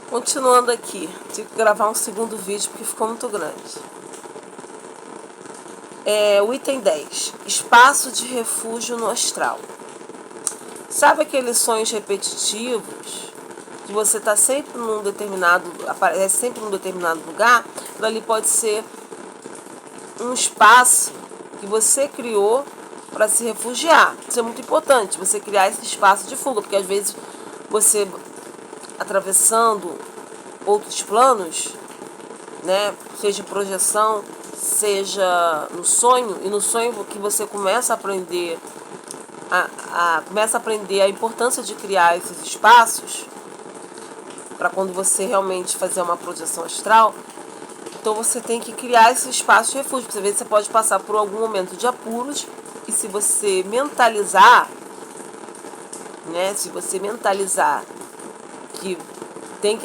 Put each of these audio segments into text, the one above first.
Continuando aqui, tive que gravar um segundo vídeo porque ficou muito grande. O item 10, espaço de refúgio no astral. Sabe aqueles sonhos repetitivos que você está sempre num determinado, aparece sempre num determinado lugar? Aquilo ali pode ser um espaço que você criou para se refugiar. Isso é muito importante, você criar esse espaço de fuga, porque às vezes você, atravessando outros planos, né, seja projeção, seja no sonho, e no sonho que você começa a aprender a importância de criar esses espaços para quando você realmente fazer uma projeção astral. Então você tem que criar esse espaço de refúgio, porque às vezes você pode passar por algum momento de apuros, e se você mentalizar, né, que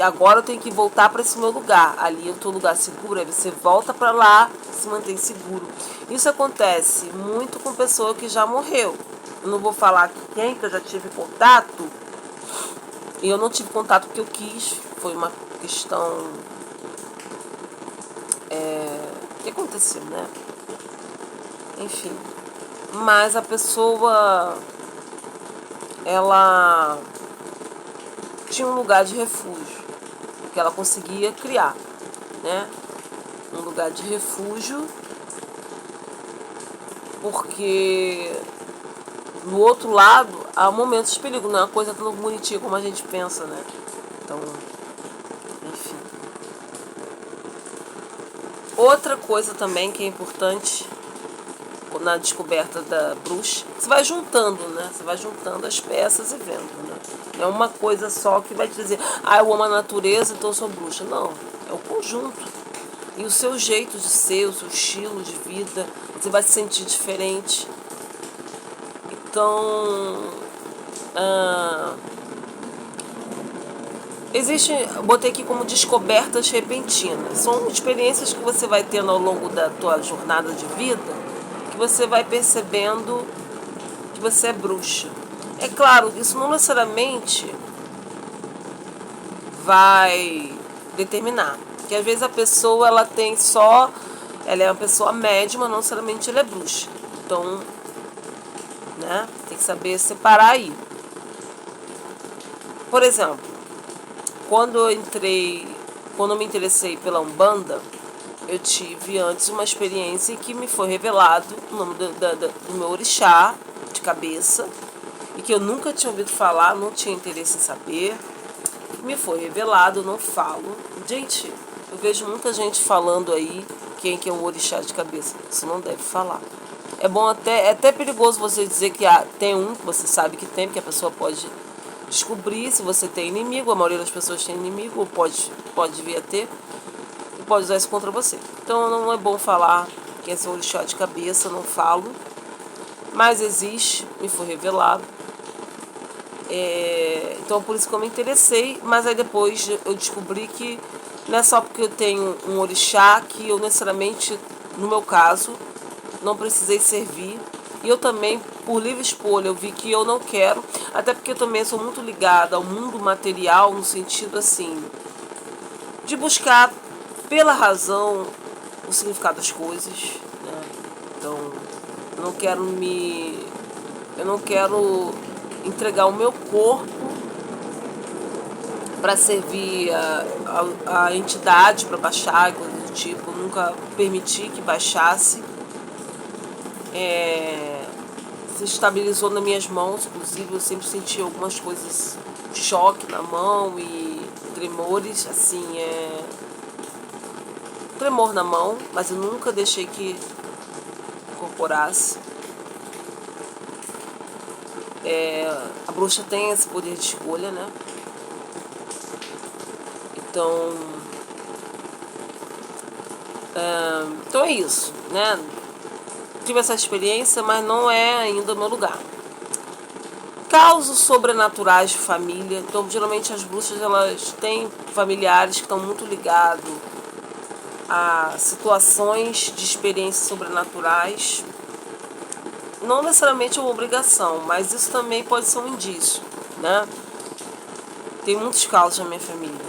agora eu tenho que voltar para esse meu lugar, ali eu estou no lugar seguro, aí você volta para lá, se mantém seguro. Isso acontece muito com pessoa que já morreu. Eu não vou falar quem, que eu já tive contato, e eu não tive contato porque eu quis, foi uma questão que aconteceu, né? Enfim, mas a pessoa, ela tinha um lugar de refúgio que ela conseguia criar, né? Um lugar de refúgio, porque no outro lado há momentos de perigo, não é uma coisa tão bonitinha como a gente pensa, né? Então, enfim. Outra coisa também que é importante na descoberta da bruxa, você vai juntando, né? Você vai juntando as peças e vendo, né? Não é uma coisa só que vai te dizer, eu amo a natureza, então eu sou bruxa. Não, é o conjunto. E o seu jeito de ser, o seu estilo de vida, você vai se sentir diferente. Então, botei aqui como descobertas repentinas. São experiências que você vai tendo ao longo da tua jornada de vida, que você vai percebendo que você é bruxa. É claro, isso não necessariamente vai determinar, porque às vezes a pessoa ela é uma pessoa médiuma, mas não necessariamente ela é bruxa. Então, né, tem que saber separar aí. Por exemplo, quando eu me interessei pela Umbanda, eu tive antes uma experiência que me foi revelado o nome do meu orixá de cabeça, e que eu nunca tinha ouvido falar, não tinha interesse em saber. Me foi revelado, eu não falo. Gente, eu vejo muita gente falando aí quem que é o orixá de cabeça. Você não deve falar. É até perigoso você dizer que tem um que você sabe que tem, porque a pessoa pode descobrir se você tem inimigo. A maioria das pessoas tem inimigo, ou pode vir a ter, e pode usar isso contra você. Então não é bom falar que é seu orixá de cabeça, não falo. Mas existe, me foi revelado. Então por isso que eu me interessei, mas aí depois eu descobri que não é só porque eu tenho um orixá que eu necessariamente, no meu caso, não precisei servir. E eu também, por livre escolha, eu vi que eu não quero, até porque eu também sou muito ligada ao mundo material, no sentido assim, de buscar pela razão o significado das coisas, né? Então, eu não quero entregar o meu corpo para servir a entidade, para baixar, coisa do tipo. Eu nunca permiti que baixasse. Se estabilizou nas minhas mãos, inclusive eu sempre senti algumas coisas, choque na mão e tremores, assim, tremor na mão, mas eu nunca deixei que incorporasse. A bruxa tem esse poder de escolha, né? Então é isso, né? Tive essa experiência, mas não é ainda o meu lugar. Causos sobrenaturais de família. Então, geralmente as bruxas elas têm familiares que estão muito ligados a situações de experiências sobrenaturais. Não necessariamente é uma obrigação, mas isso também pode ser um indício, né? Tem muitos casos na minha família.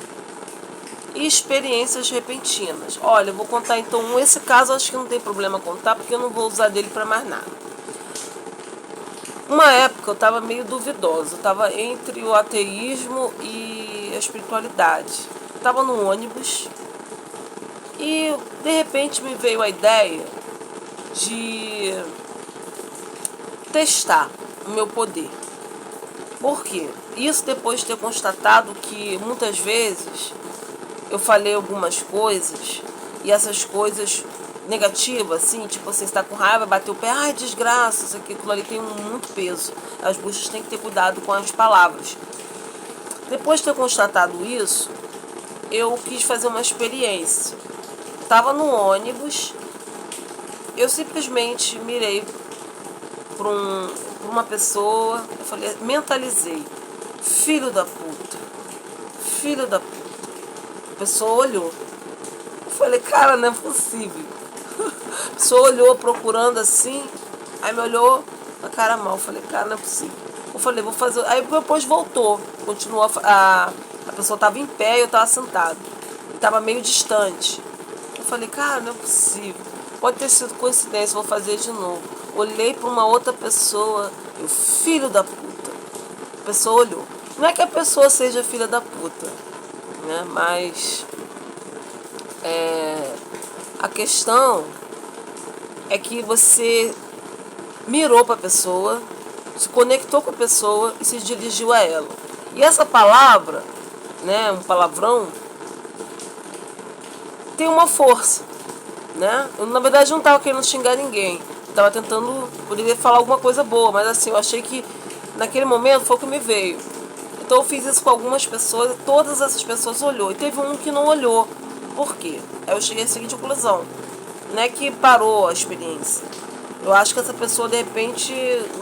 e experiências repentinas. Olha, eu vou contar então esse caso, acho que não tem problema contar, porque eu não vou usar dele para mais nada. Uma época eu estava meio duvidosa, eu estava entre o ateísmo e a espiritualidade. Estava no ônibus e de repente me veio a ideia de testar o meu poder. Por quê? Isso depois de ter constatado que muitas vezes eu falei algumas coisas e essas coisas negativas, assim, tipo, você está com raiva, bateu o pé, ai, desgraça, isso aqui, aquilo ali tem muito peso. As bruxas têm que ter cuidado com as palavras. Depois de ter constatado isso, eu quis fazer uma experiência. Estava no ônibus, eu simplesmente mirei para uma pessoa, eu falei, mentalizei, filho da puta, filho da puta. A pessoa olhou. Eu falei, cara, não é possível. A pessoa olhou procurando assim, aí me olhou com a cara mal. Eu falei, cara, não é possível. Eu falei, vou fazer. Aí depois voltou. Continuou a pessoa estava em pé e eu estava sentado. Estava meio distante. Eu falei, cara, não é possível. Pode ter sido coincidência, vou fazer de novo. Olhei para uma outra pessoa, eu, filho da puta. A pessoa olhou. Não é que a pessoa seja filha da puta, né? Mas a questão é que você mirou para a pessoa, se conectou com a pessoa e se dirigiu a ela. E essa palavra, né, um palavrão, tem uma força, né? Eu, na verdade, não estava querendo xingar ninguém. Estava tentando, poderia falar alguma coisa boa, mas assim, eu achei que naquele momento foi o que me veio. Então eu fiz isso com algumas pessoas e todas essas pessoas olhou. E teve um que não olhou. Por quê? Aí eu cheguei à seguinte conclusão. Não é que parou a experiência. Eu acho que essa pessoa, de repente,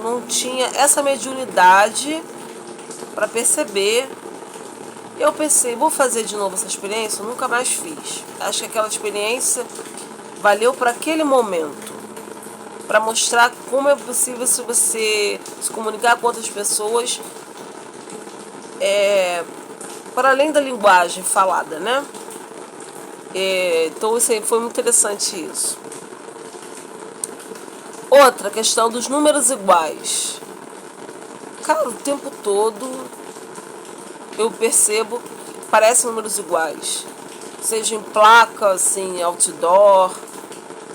não tinha essa mediunidade para perceber. Eu pensei, vou fazer de novo essa experiência? Eu nunca mais fiz. Acho que aquela experiência valeu para aquele momento. Para mostrar como é possível se você se comunicar com outras pessoas para além da linguagem falada, né? Então isso aí foi muito interessante isso. Outra questão dos números iguais. Cara, o tempo todo eu percebo que parecem números iguais. Seja em placa, assim, outdoor,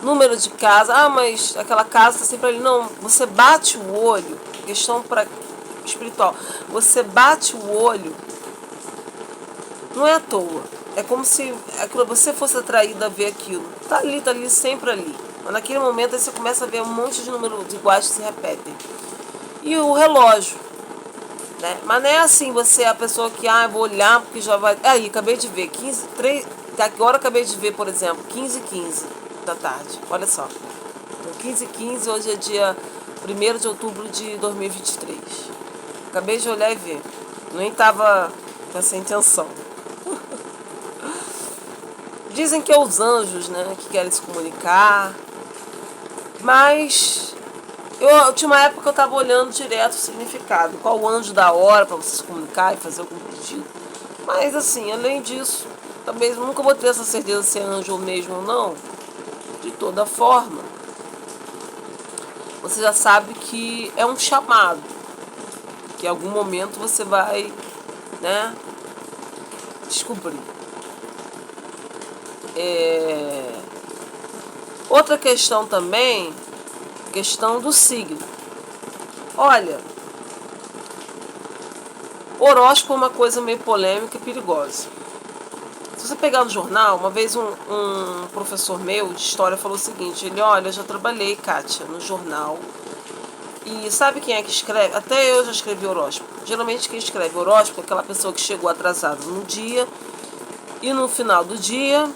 número de casa. Ah, mas aquela casa está sempre ali. Não, você bate o olho, questão para espiritual. Você bate o olho, não é à toa. É como se você fosse atraído a ver aquilo. Tá ali, sempre ali. Mas naquele momento aí você começa a ver um monte de números iguais que se repetem. E o relógio, né? Mas não é assim, você é a pessoa que, vou olhar porque já vai... Aí, acabei de ver, 3, agora acabei de ver, por exemplo, 15h15 da tarde. Olha só. Então, 15h15, hoje é dia 1º de outubro de 2023. Acabei de olhar e ver. Nem estava com essa intenção. Dizem que é os anjos, né, que querem se comunicar. Mas eu tinha uma época que eu estava olhando direto o significado. Qual o anjo da hora para você se comunicar e fazer algum pedido. Mas assim, além disso, talvez nunca vou ter essa certeza se é anjo mesmo ou não. De toda forma, você já sabe que é um chamado. Que em algum momento você vai, né, descobrir. Outra questão também, questão do signo. Olha, horóscopo é uma coisa meio polêmica e perigosa. Se você pegar no jornal, uma vez um professor meu de história falou o seguinte, ele, olha, eu já trabalhei, Kátia, no jornal. E sabe quem é que escreve? Até eu já escrevi horóscopo. Geralmente quem escreve horóscopo é aquela pessoa que chegou atrasada no dia e no final do dia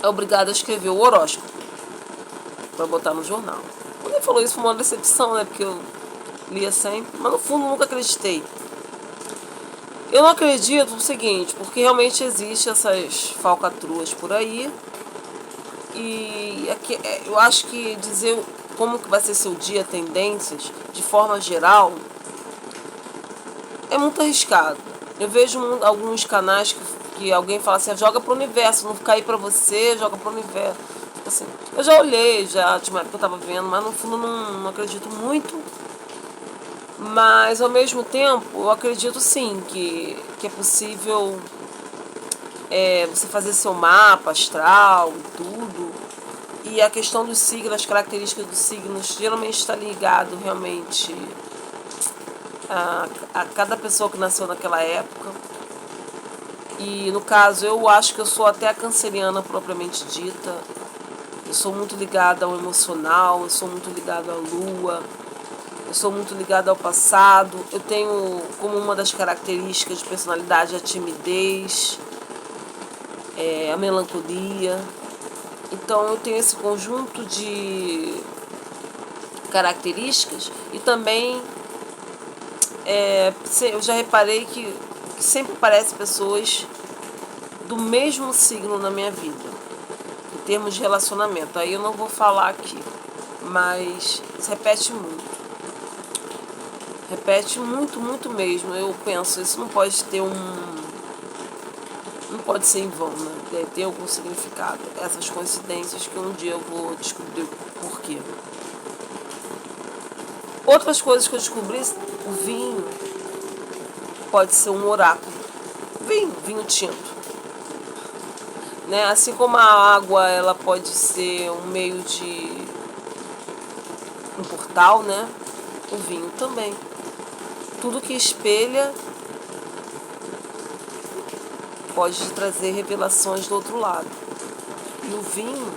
é obrigado a escrever o horóscopo para botar no jornal. Quando ele falou isso foi uma decepção, né? Porque eu lia sempre, mas no fundo nunca acreditei. Eu não acredito no seguinte, porque realmente existem essas falcatruas por aí. E aqui, eu acho que dizer como que vai ser seu dia, tendências, de forma geral, é muito arriscado. Eu vejo alguns canais que Que alguém fala assim, joga pro universo, não cair pra você, joga pro universo. Assim, eu já olhei, já tinha uma época que eu tava vendo, mas no fundo não acredito muito. Mas ao mesmo tempo, eu acredito sim que é possível você fazer seu mapa astral e tudo. E a questão dos signos, as características dos signos, geralmente está ligado realmente a cada pessoa que nasceu naquela época. E no caso, eu acho que eu sou até a canceriana propriamente dita. Eu sou muito ligada ao emocional, eu sou muito ligada à lua, eu sou muito ligada ao passado. Eu tenho como uma das características de personalidade a timidez, a melancolia. Então eu tenho esse conjunto de características e também eu já reparei que sempre aparecem pessoas do mesmo signo na minha vida, em termos de relacionamento. Aí eu não vou falar aqui, mas se repete muito. Repete muito, muito mesmo. Eu penso, isso não pode ter não pode ser em vão, né? Deve ter algum significado. Essas coincidências que um dia eu vou descobrir o porquê. Outras coisas que eu descobri, o vinho pode ser um oráculo. Vinho tinto. Né? Assim como a água, ela pode ser um meio de um portal, né? O vinho também. Tudo que espelha pode trazer revelações do outro lado. E o vinho,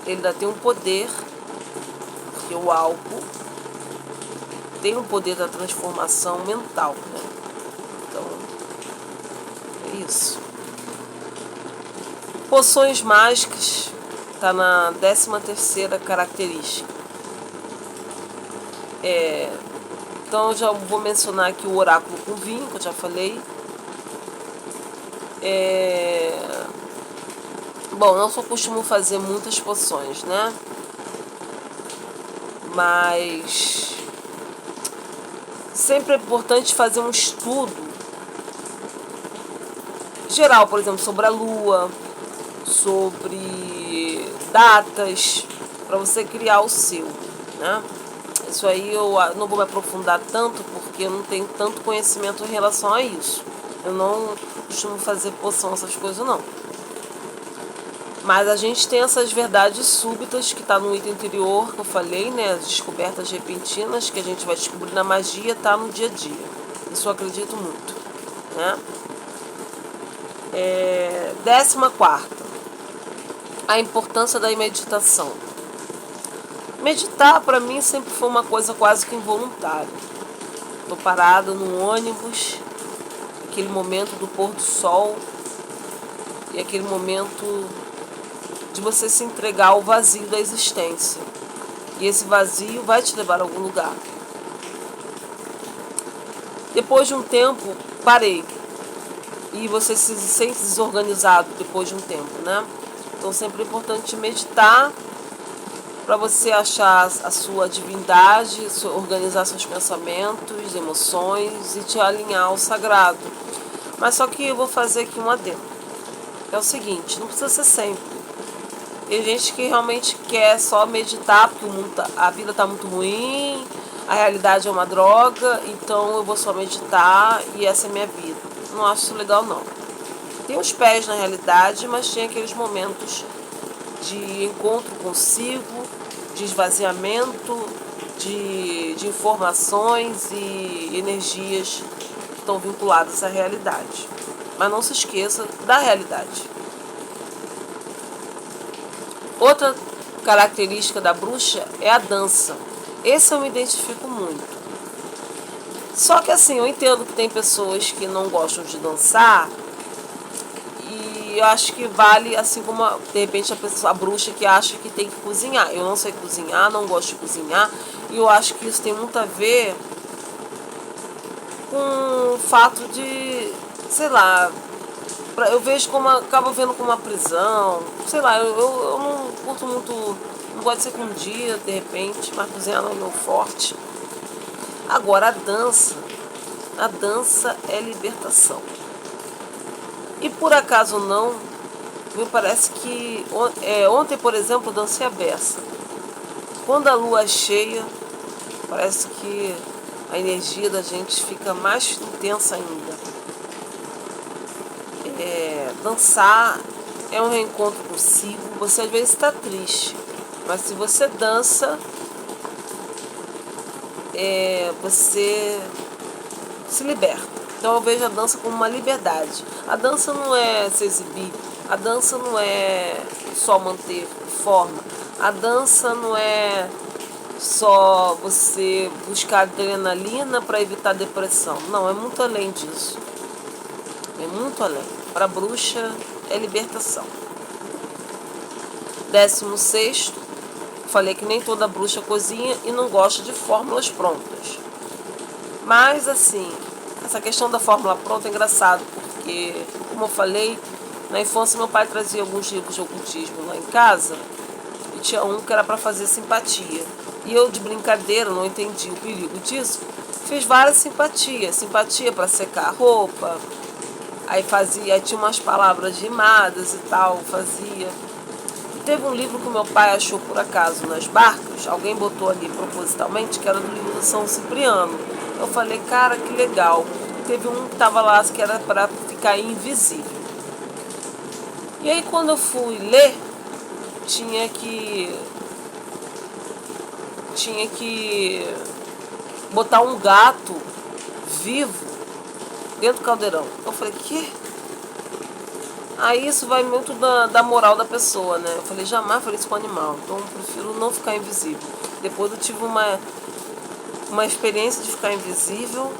ele ainda tem um poder, porque o álcool tem um poder da transformação mental, né? Então, é isso. Poções mágicas, está na 13ª característica. Então eu já vou mencionar aqui o oráculo com vinho, que eu já falei. Bom, não só costumo fazer muitas poções, né? Mas sempre é importante fazer um estudo geral, por exemplo, sobre a lua, sobre datas, para você criar o seu, né? Isso aí eu não vou me aprofundar tanto, porque eu não tenho tanto conhecimento em relação a isso. Eu não costumo fazer poção, essas coisas não. Mas a gente tem essas verdades súbitas que está no item anterior, que eu falei, né? As descobertas repentinas que a gente vai descobrir na magia, tá no dia a dia. Isso eu acredito muito, né? 14ª, a importância da meditação. Meditar para mim sempre foi uma coisa quase que involuntária. Estou parada no ônibus, aquele momento do pôr do sol e aquele momento de você se entregar ao vazio da existência. E esse vazio vai te levar a algum lugar. Depois de um tempo, parei. E você se sente desorganizado depois de um tempo, né? Então sempre é importante meditar para você achar a sua divindade, organizar seus pensamentos, emoções e te alinhar ao sagrado. Mas só que eu vou fazer aqui um adendo. É o seguinte, não precisa ser sempre. Tem gente que realmente quer só meditar porque a vida está muito ruim, a realidade é uma droga, então eu vou só meditar e essa é a minha vida. Não acho isso legal, não. Tem os pés na realidade, mas tem aqueles momentos de encontro consigo, de esvaziamento, de informações e energias que estão vinculadas à realidade. Mas não se esqueça da realidade. Outra característica da bruxa é a dança. Esse eu me identifico muito. Só que assim, eu entendo que tem pessoas que não gostam de dançar e eu acho que vale, assim como de repente a bruxa que acha que tem que cozinhar. Eu não sei cozinhar, não gosto de cozinhar e eu acho que isso tem muito a ver com o fato de, sei lá, eu vejo como, acabo vendo como uma prisão, sei lá, eu não curto muito, não gosto de ser com um dia, de repente, mas cozinhar não é meu forte. Agora a dança é libertação. E por acaso não, me parece que ontem, por exemplo, dancei a beça. Quando a lua é cheia, parece que a energia da gente fica mais intensa ainda. Dançar é um reencontro consigo. Você às vezes está triste, mas se você dança, você se liberta. Então eu vejo a dança como uma liberdade. A dança não é se exibir, a dança não é só manter forma, a dança não é só você buscar adrenalina para evitar depressão. Não, é muito além disso. É muito além. Para a bruxa é libertação. 16º, falei que nem toda bruxa cozinha e não gosta de fórmulas prontas. Mas assim, essa questão da fórmula pronta é engraçado, porque, como eu falei, na infância meu pai trazia alguns livros de ocultismo lá em casa e tinha um que era para fazer simpatia. E eu, de brincadeira, não entendi o perigo disso, fiz várias simpatias. Simpatia para secar a roupa, aí tinha umas palavras rimadas e tal, fazia. E teve um livro que meu pai achou por acaso nas barcas, alguém botou ali propositalmente, que era do livro do São Cipriano. Eu falei, cara, que legal. Teve um que estava lá que era para ficar invisível. E aí quando eu fui ler, tinha que botar um gato vivo dentro do caldeirão. Eu falei, que? Aí isso vai muito da moral da pessoa, né? Eu falei, jamais falei isso com animal, então eu prefiro não ficar invisível. Depois eu tive uma experiência de ficar invisível.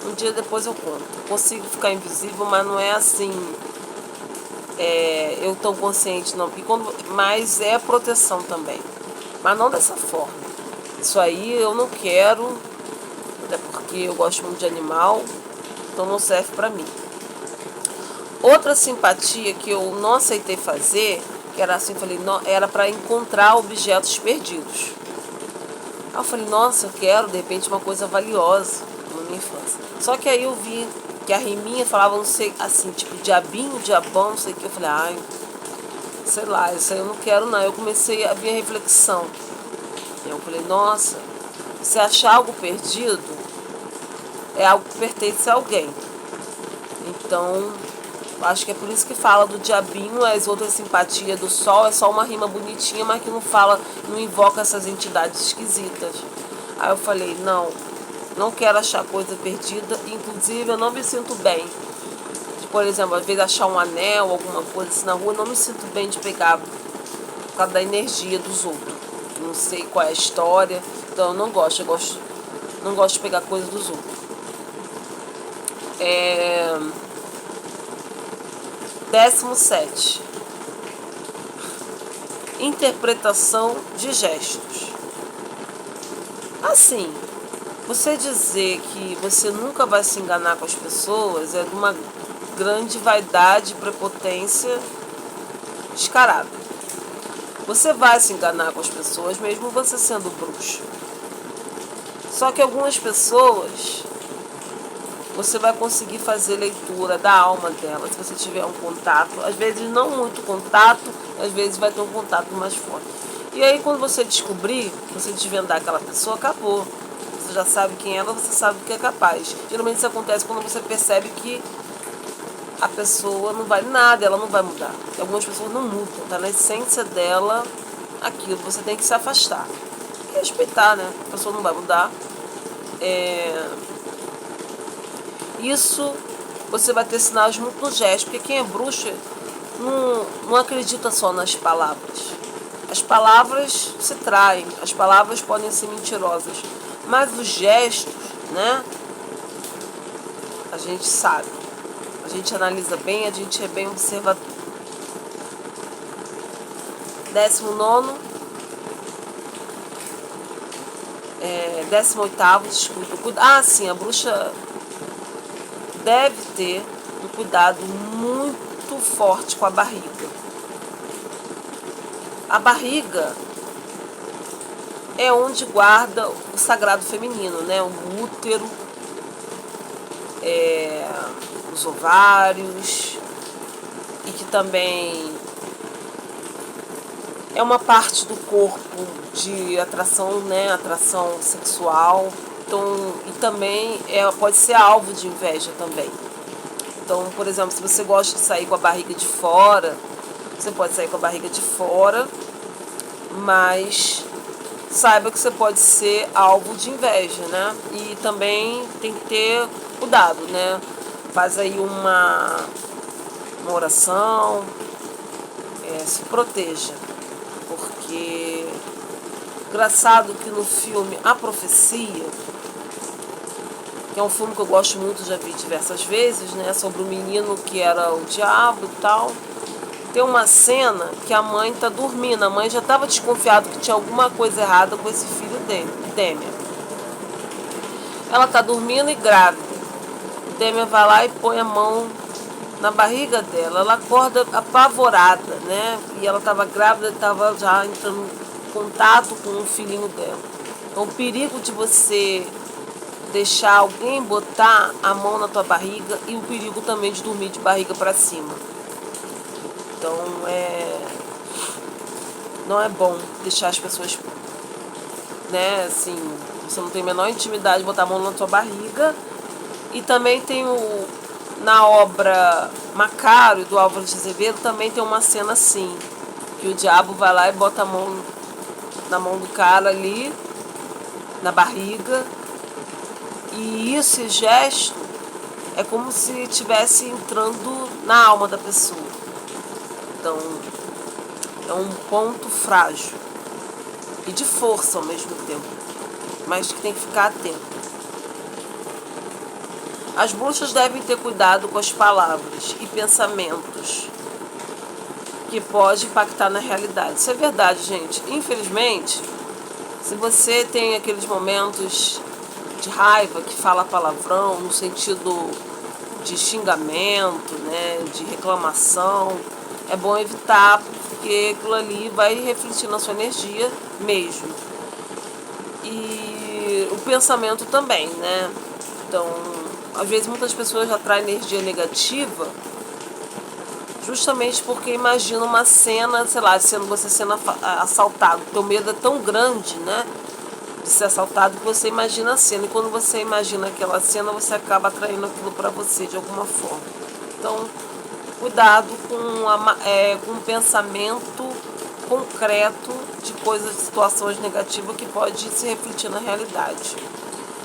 Um dia depois eu conto. Consigo ficar invisível, mas não é assim, eu tão consciente não. Mas é proteção também. Mas não dessa forma. Isso aí eu não quero, até porque eu gosto muito de animal, então não serve pra mim. Outra simpatia que eu não aceitei fazer, que era assim, falei, não, era para encontrar objetos perdidos. Aí eu falei, nossa, eu quero de repente uma coisa valiosa na minha infância. Só que aí eu vi que a riminha falava, não sei, assim, tipo diabinho, diabão, não sei o que. Eu falei, ai, sei lá, isso aí eu não quero não. Eu comecei a vir a reflexão. Eu falei, nossa, se achar algo perdido, é algo que pertence a alguém. Então, acho que é por isso que fala do diabinho, as outras simpatias do sol, é só uma rima bonitinha, mas que não fala, não invoca essas entidades esquisitas. Aí eu falei, não quero achar coisa perdida, inclusive eu não me sinto bem. Por exemplo, às vezes achar um anel, alguma coisa assim na rua, eu não me sinto bem de pegar por causa da energia dos outros. Não sei qual é a história, então eu não gosto, não gosto de pegar coisa dos outros. 17. Interpretação de gestos. Assim, você dizer que você nunca vai se enganar com as pessoas é de uma grande vaidade e prepotência descarada. Você vai se enganar com as pessoas mesmo você sendo bruxo. Só que algumas pessoas você vai conseguir fazer leitura da alma dela se você tiver um contato. Às vezes não muito contato, às vezes vai ter um contato mais forte. E aí quando você descobrir, você desvendar aquela pessoa, acabou. Você já sabe quem é ela, você sabe do que é capaz. Geralmente isso acontece quando você percebe que a pessoa não vale nada, ela não vai mudar. E algumas pessoas não mudam, tá na essência dela aquilo, você tem que se afastar. E respeitar, né? A pessoa não vai mudar. Isso você vai ter sinais muito no gesto, porque quem é bruxo não acredita só nas palavras. As palavras se traem, as palavras podem ser mentirosas, mas os gestos, né? A gente sabe. A gente analisa bem, a gente é bem observador. 19º, 18º, desculpa. Sim, a bruxa deve ter um cuidado muito forte com a barriga. A barriga é onde guarda o sagrado feminino, né? O útero, os ovários, e que também é uma parte do corpo de atração, né? Atração sexual. Então, e também pode ser alvo de inveja também. Então, por exemplo, se você gosta de sair com a barriga de fora, você pode sair com a barriga de fora, mas saiba que você pode ser alvo de inveja, né? E também tem que ter cuidado, né? Faz aí uma oração, se proteja, porque engraçado que no filme A Profecia, que é um filme que eu gosto muito, já vi diversas vezes, né? Sobre o menino que era o diabo e tal. Tem uma cena que a mãe tá dormindo. A mãe já estava desconfiada que tinha alguma coisa errada com esse filho dele, Demian. Ela tá dormindo e grávida. Demian vai lá e põe a mão na barriga dela. Ela acorda apavorada, né? E ela estava grávida, estava já entrando em contato com o filhinho dela. Então, o perigo de você deixar alguém botar a mão na tua barriga e o perigo também de dormir de barriga para cima. Então, não é bom deixar as pessoas, né, assim, você não tem a menor intimidade de botar a mão na tua barriga. E também tem na obra Macário, do Álvaro de Azevedo, também tem uma cena assim, que o diabo vai lá e bota a mão na mão do cara ali, na barriga, e esse gesto é como se estivesse entrando na alma da pessoa. Então, é um ponto frágil e de força ao mesmo tempo, mas que tem que ficar atento. As bruxas devem ter cuidado com as palavras e pensamentos que pode impactar na realidade. Isso é verdade, gente. Infelizmente, se você tem aqueles momentos de raiva que fala palavrão no sentido de xingamento, né, de reclamação, é bom evitar, porque aquilo ali vai refletir na sua energia mesmo. E o pensamento também, né? Então, às vezes muitas pessoas atraem energia negativa justamente porque imaginam uma cena, sei lá, você sendo assaltado. O teu medo é tão grande, né, de ser assaltado, que você imagina a cena. E quando você imagina aquela cena, você acaba atraindo aquilo para você de alguma forma. Então, cuidado com um pensamento concreto de coisas, de situações negativas que pode se refletir na realidade.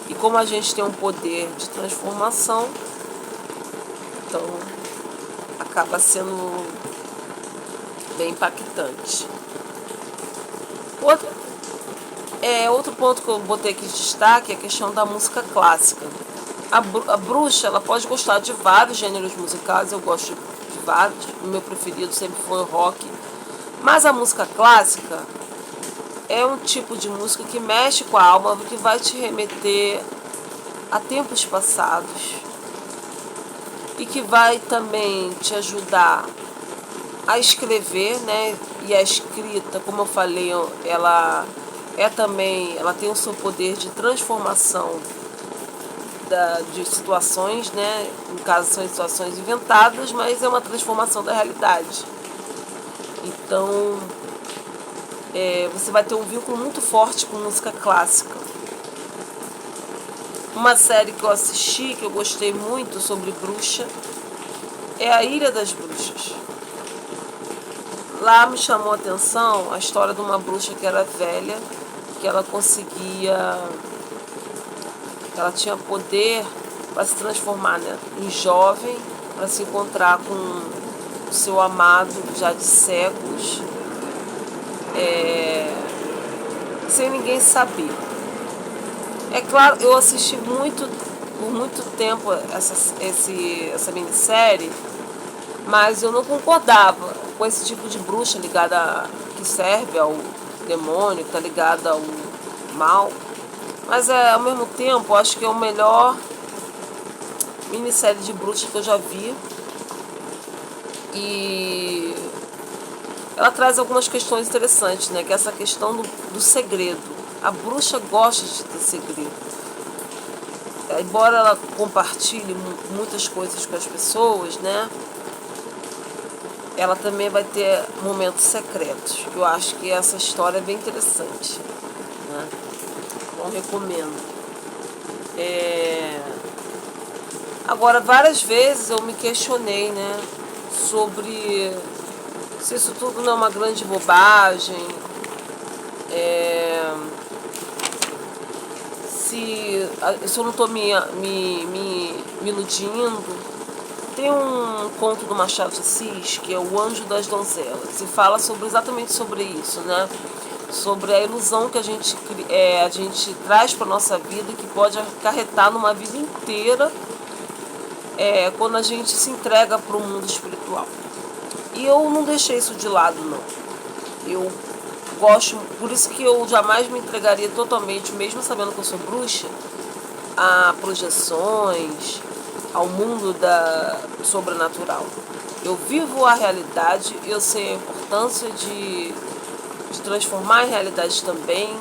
E como a gente tem um poder de transformação, então acaba sendo bem impactante. Outro ponto que eu botei aqui de destaque é a questão da música clássica. A bruxa, ela pode gostar de vários gêneros musicais, eu gosto de vários, o meu preferido sempre foi o rock, mas a música clássica é um tipo de música que mexe com a alma, que vai te remeter a tempos passados e que vai também te ajudar a escrever, né? E a escrita, como eu falei, ela tem o seu poder de transformação de situações, né? No caso são situações inventadas, mas é uma transformação da realidade. Então, você vai ter um vínculo muito forte com música clássica. Uma série que eu assisti, que eu gostei muito sobre bruxa, é A Ilha das Bruxas. Lá me chamou a atenção a história de uma bruxa que era velha, que ela tinha poder para se transformar, né, em jovem, para se encontrar com o seu amado já de séculos, sem ninguém saber. É claro, eu assisti por muito tempo essa minissérie, mas eu não concordava com esse tipo de bruxa que serve ao demônio, que está ligada ao mal. Mas ao mesmo tempo, acho que é o melhor minissérie de bruxa que eu já vi. E ela traz algumas questões interessantes, né? Que é essa questão do segredo. A bruxa gosta de ter segredo. Embora ela compartilhe muitas coisas com as pessoas, né? ela também vai ter momentos secretos. Eu acho que essa história é bem interessante, né? Então recomendo. Agora, várias vezes eu me questionei, né, sobre se isso tudo não é uma grande bobagem, se eu não estou me iludindo. Tem um conto do Machado de Assis, que é O Anjo das Donzelas, e fala exatamente sobre isso, né? Sobre a ilusão que a gente traz para a nossa vida, que pode acarretar numa vida inteira quando a gente se entrega para o mundo espiritual. E eu não deixei isso de lado, não. Eu gosto, por isso que eu jamais me entregaria totalmente, mesmo sabendo que eu sou bruxa, a projeções, ao mundo sobrenatural. Eu vivo a realidade, eu sei a importância de transformar a realidade também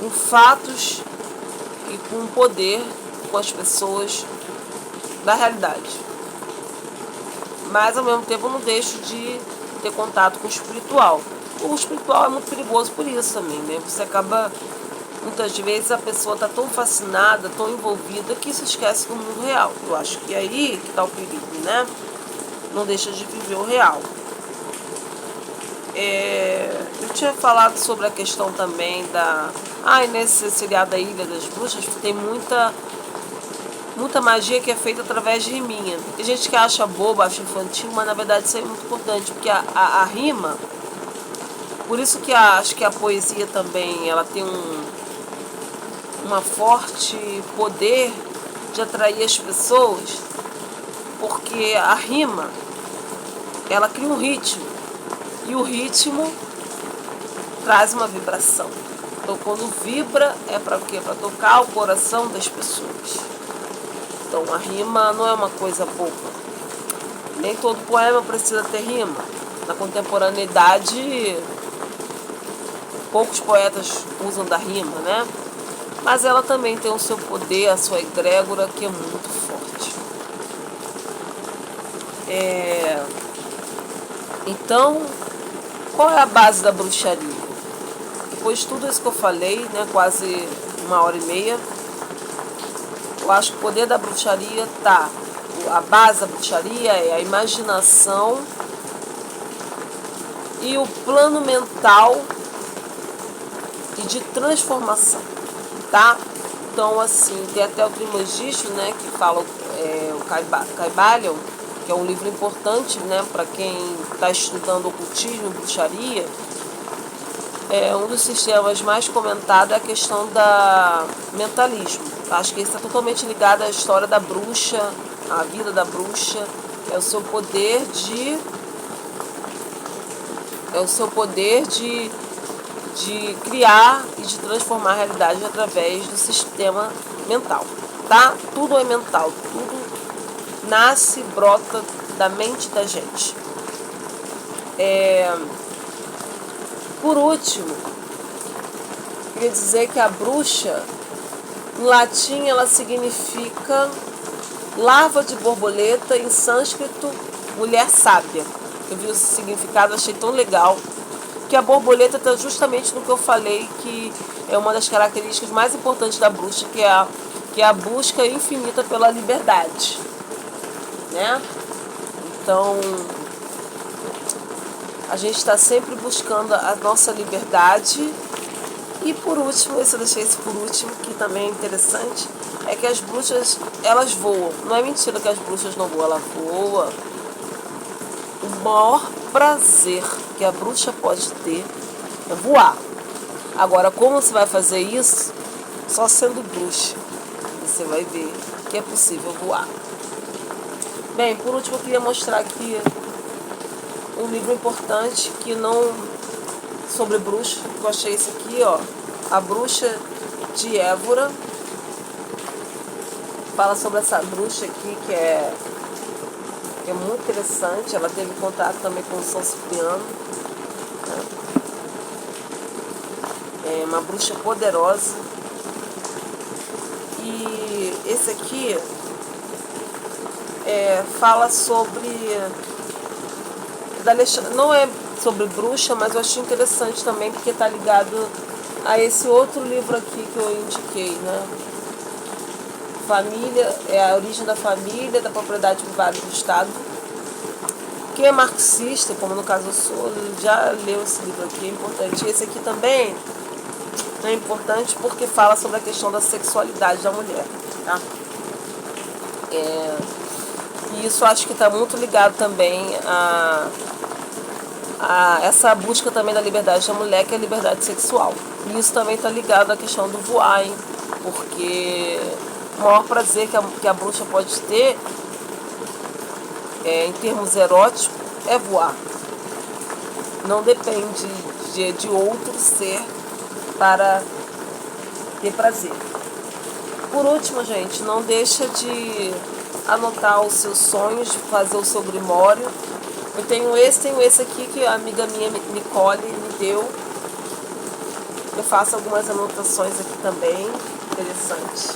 com fatos e com poder com as pessoas da realidade. Mas ao mesmo tempo eu não deixo de ter contato com o espiritual. O espiritual é muito perigoso por isso também, né? Você acaba, muitas vezes a pessoa está tão fascinada, tão envolvida, que se esquece do mundo real. Eu acho que é aí que está o perigo, né? Não deixa de viver o real. Eu tinha falado sobre a questão também nesse seriado da Ilha das Bruxas, tem muita magia que é feita através de riminha. Tem gente que acha boba, acha infantil, mas na verdade isso é muito importante, porque a rima, por isso que acho que a poesia também ela tem uma forte poder de atrair as pessoas, porque a rima ela cria um ritmo, e o ritmo traz uma vibração. Então quando vibra é para quê? Para tocar o coração das pessoas. Então a rima não é uma coisa boba. Nem todo poema precisa ter rima. Na contemporaneidade, poucos poetas usam da rima, né? Mas ela também tem o seu poder, a sua egrégora, que é muito forte. Então, qual é a base da bruxaria? Depois de tudo isso que eu falei, né, quase 1h30, eu acho que o poder da bruxaria a base da bruxaria é a imaginação e o plano mental e de transformação, tá? Então, assim, tem até o Trismegisto, né, que fala o Caibalion, que é um livro importante, né, para quem está estudando ocultismo e bruxaria. Um dos sistemas mais comentados é a questão da mentalismo. Acho que isso está totalmente ligado à história da bruxa, à vida da bruxa. É o seu poder de criar e de transformar a realidade através do sistema mental, tá? Tudo é mental, tudo nasce, brota da mente da gente. Por último, queria dizer que a bruxa, em latim, ela significa larva de borboleta, em sânscrito, mulher sábia. Eu vi o significado, achei tão legal, que a borboleta está justamente no que eu falei, que é uma das características mais importantes da bruxa, que é a busca infinita pela liberdade, né? Então, a gente está sempre buscando a nossa liberdade. E por último, eu deixei esse por último, que também é interessante, é que as bruxas, elas voam. Não é mentira que as bruxas não voam, ela voa. O maior prazer que a bruxa pode ter é voar. Agora, como você vai fazer isso? Só sendo bruxa. Você vai ver que é possível voar. Bem, por último, eu queria mostrar aqui um livro importante que não sobre bruxa. Eu achei esse aqui, ó, A Bruxa de Évora. Fala sobre essa bruxa aqui que é muito interessante. Ela teve contato também com o São Cipriano, né? É uma bruxa poderosa. E esse aqui fala sobre da Alexandra não é sobre bruxa, mas eu achei interessante também porque está ligado a esse outro livro aqui que eu indiquei, né? Família, é a origem da família, da propriedade privada do Estado. Quem é marxista, como no caso eu sou, já leu esse livro aqui, é importante. E esse aqui também é importante porque fala sobre a questão da sexualidade da mulher, tá? E isso acho que está muito ligado também a essa busca também da liberdade da mulher, que é a liberdade sexual. E isso também está ligado à questão do voar, hein? Porque o maior prazer que a bruxa pode ter, em termos eróticos, é voar. Não depende de outro ser para ter prazer. Por último, gente, não deixa de anotar os seus sonhos, fazer o seu grimório. Eu tenho esse aqui que a amiga minha, Nicole, me deu. Eu faço algumas anotações aqui também, interessantes,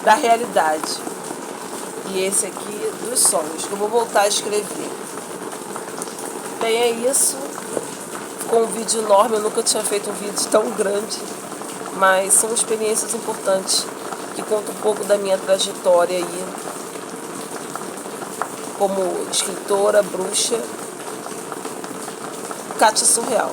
da realidade. E esse aqui dos sonhos, que eu vou voltar a escrever. Bem, é isso. Ficou um vídeo enorme, eu nunca tinha feito um vídeo tão grande, mas são experiências importantes que contam um pouco da minha trajetória aí como escritora, bruxa, Kátia Surreal.